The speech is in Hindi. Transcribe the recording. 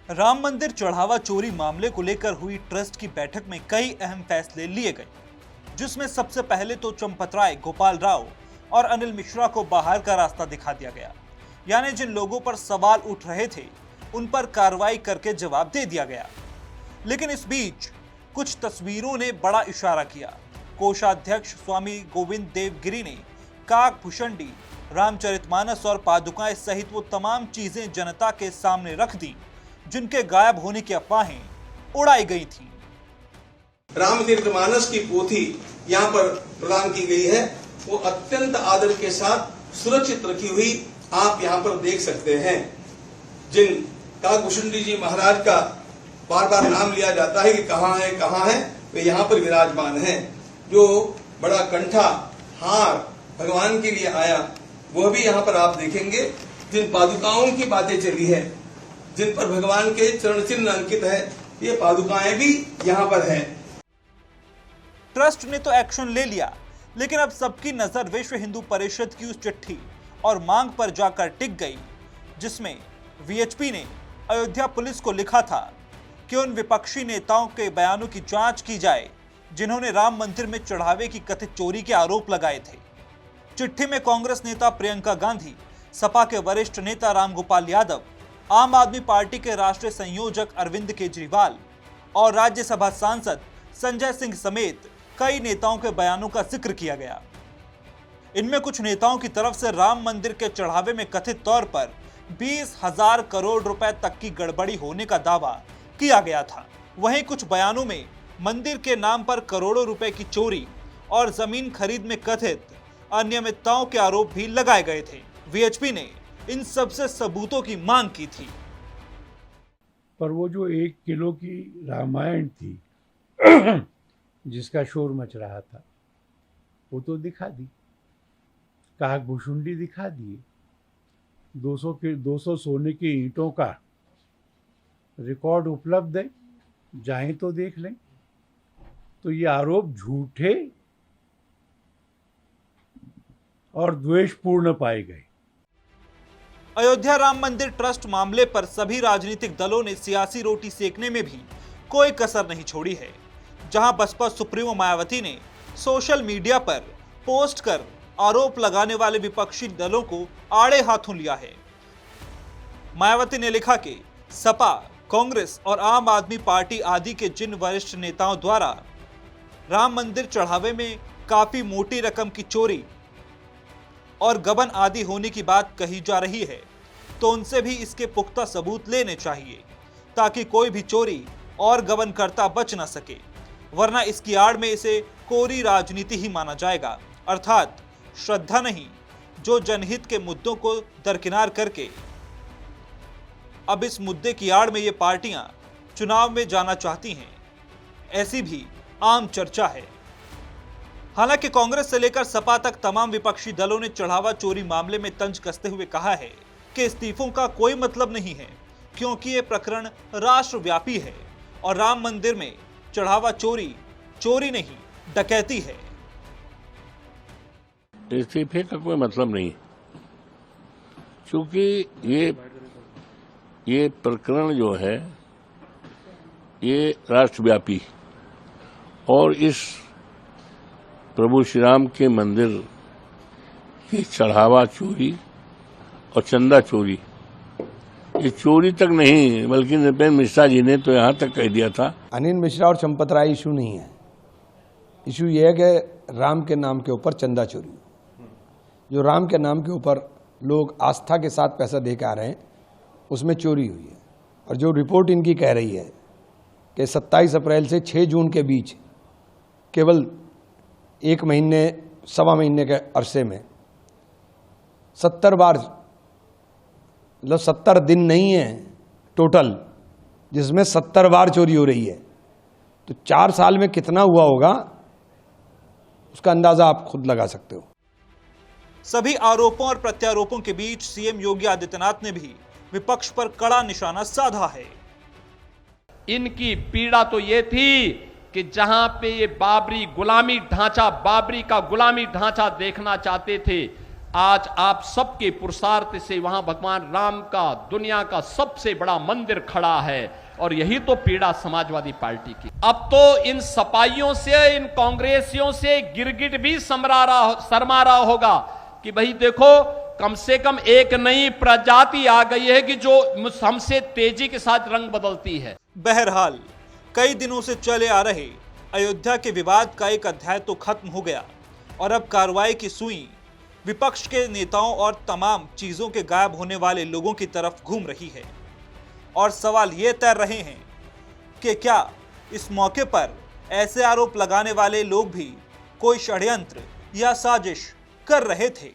राम मंदिर चढ़ावा चोरी मामले को लेकर हुई ट्रस्ट की बैठक में कई अहम फैसले लिए गए, जिसमें सबसे पहले तो चंपत राय, गोपाल राव और अनिल मिश्रा को बाहर का रास्ता दिखा दिया गया। यानी जिन लोगों पर सवाल उठ रहे थे उन पर कार्रवाई करके जवाब दे दिया गया। लेकिन इस बीच कुछ तस्वीरों ने बड़ा इशारा किया। कोषाध्यक्ष स्वामी गोविंद देव गिरी ने काक भुषंडी, रामचरितमानस और पादुकाएं सहित वो तमाम चीजें जनता के सामने रख दी जिनके गायब होने की अफवाहें उड़ाई गई थी। रामचरितमानस की पोथी यहाँ पर प्रदान की गई है, वो अत्यंत आदर के साथ सुरक्षित रखी हुई आप यहाँ पर देख सकते हैं। जिन काक भुषंडी जी महाराज का बार बार नाम लिया जाता है कि कहाँ है, वे यहाँ पर विराजमान हैं। जो बड़ा कंठा हार भगवान के लिए आया वह भी यहाँ पर आप देखेंगे। जिन पादुकाओं की बातें चली है, जिन पर भगवान के चरण चिन्ह अंकित है, ये पादुकाएं भी यहाँ पर हैं। ट्रस्ट ने तो एक्शन ले लिया, लेकिन अब सबकी नजर विश्व हिंदू परिषद की उस चिट्ठी और मांग पर जाकर टिक गई, जिसमें वीएचपी ने अयोध्या पुलिस को लिखा था कि उन विपक्षी नेताओं के बयानों की जांच की जाए जिन्होंने राम मंदिर में चढ़ावे की कथित चोरी के आरोप लगाए थे। चिट्ठी में कांग्रेस नेता प्रियंका गांधी, सपा के वरिष्ठ नेता रामगोपाल यादव, आम आदमी पार्टी के राष्ट्रीय संयोजक अरविंद केजरीवाल और राज्यसभा सांसद संजय सिंह समेत कई नेताओं के बयानों का जिक्र किया गया। इनमें कुछ नेताओं की तरफ से राम मंदिर के चढ़ावे में कथित तौर पर 20,000 करोड़ रुपए तक की गड़बड़ी होने का दावा किया गया था। वहीं कुछ बयानों में मंदिर के नाम पर करोड़ों रुपए की चोरी और जमीन खरीद में कथित अनियमितताओं के आरोप भी लगाए गए थे। वीएचपी ने इन सबसे सबूतों की मांग की थी। पर वो जो 1 किलो की रामायण थी जिसका शोर मच रहा था, वो तो दिखा दी। काक भुषुंडी दिखा दिए। 200 सोने की ईंटों का रिकॉर्ड उपलब्ध है, जाएं तो देख लें। तो ये आरोप झूठे और द्वेषपूर्ण पाए गए। अयोध्या राम मंदिर ट्रस्ट मामले पर सभी राजनीतिक दलों ने सियासी रोटी सेकने में भी कोई कसर नहीं छोड़ी है। जहां बसपा सुप्रीमो मायावती ने सोशल मीडिया पर पोस्ट कर आरोप लगाने वाले विपक्षी दलों को आड़े हाथों लिया है। मायावती ने लिखा कि सपा, कांग्रेस और आम आदमी पार्टी आदि के जिन वरिष्ठ नेताओं द्वारा राम मंदिर चढ़ावे में काफी मोटी रकम की चोरी और गबन आदि होने की बात कही जा रही है, तो उनसे भी इसके पुख्ता सबूत लेने चाहिए ताकि कोई भी चोरी और गबन करता बच न सके, वरना इसकी आड़ में इसे कोरी राजनीति ही माना जाएगा। अर्थात श्रद्धा नहीं, जो जनहित के मुद्दों को दरकिनार करके अब इस मुद्दे की आड़ में ये पार्टियां चुनाव में जाना चाहती हैं, ऐसी भी आम चर्चा है। हालांकि कांग्रेस से लेकर सपा तक तमाम विपक्षी दलों ने चढ़ावा चोरी मामले में तंज कसते हुए कहा है कि इस्तीफों का कोई मतलब नहीं है, क्योंकि ये प्रकरण राष्ट्रव्यापी है और राम मंदिर में चढ़ावा चोरी नहीं, डकैती है। इस्तीफे का कोई मतलब नहीं, क्योंकि ये प्रकरण जो है ये राष्ट्रव्यापी और इस प्रभु श्री राम के मंदिर की चढ़ावा चोरी और चंदा चोरी, ये चोरी तक नहीं बल्कि नृपेंद्र मिश्रा जी ने तो यहाँ तक कह दिया था। अनिल मिश्रा और चंपत राय इशू नहीं है। इशू ये है कि राम के नाम के ऊपर चंदा चोरी, जो राम के नाम के ऊपर लोग आस्था के साथ पैसा दे के आ रहे हैं, उसमें चोरी हुई है। और जो रिपोर्ट इनकी कह रही है कि 27 अप्रैल से 6 जून के बीच केवल 1 महीने, 1.25 महीने के अरसे में 70 बार, मतलब 70 दिन नहीं है टोटल, जिसमें 70 बार चोरी हो रही है, तो 4 साल में कितना हुआ होगा उसका अंदाजा आप खुद लगा सकते हो। सभी आरोपों और प्रत्यारोपों के बीच सीएम योगी आदित्यनाथ ने भी विपक्ष पर कड़ा निशाना साधा है। इनकी पीड़ा तो ये थी कि जहां पे ये बाबरी का गुलामी ढांचा देखना चाहते थे, आज आप सबके पुरुषार्थ से वहां भगवान राम का दुनिया का सबसे बड़ा मंदिर खड़ा है, और यही तो पीड़ा समाजवादी पार्टी की। अब तो इन सपाइयों से, इन कांग्रेसियों से गिरगिट भी शर्मा रहा होगा कि भाई देखो, कम से कम एक नई प्रजाति आ गई है कि जो हमसे तेजी के साथ रंग बदलती है। बहरहाल कई दिनों से चले आ रहे अयोध्या के विवाद का एक अध्याय तो खत्म हो गया और अब कार्रवाई की सुई विपक्ष के नेताओं और तमाम चीजों के गायब होने वाले लोगों की तरफ घूम रही है। और सवाल ये तैर रहे हैं कि क्या इस मौके पर ऐसे आरोप लगाने वाले लोग भी कोई षड्यंत्र या साजिश कर रहे थे।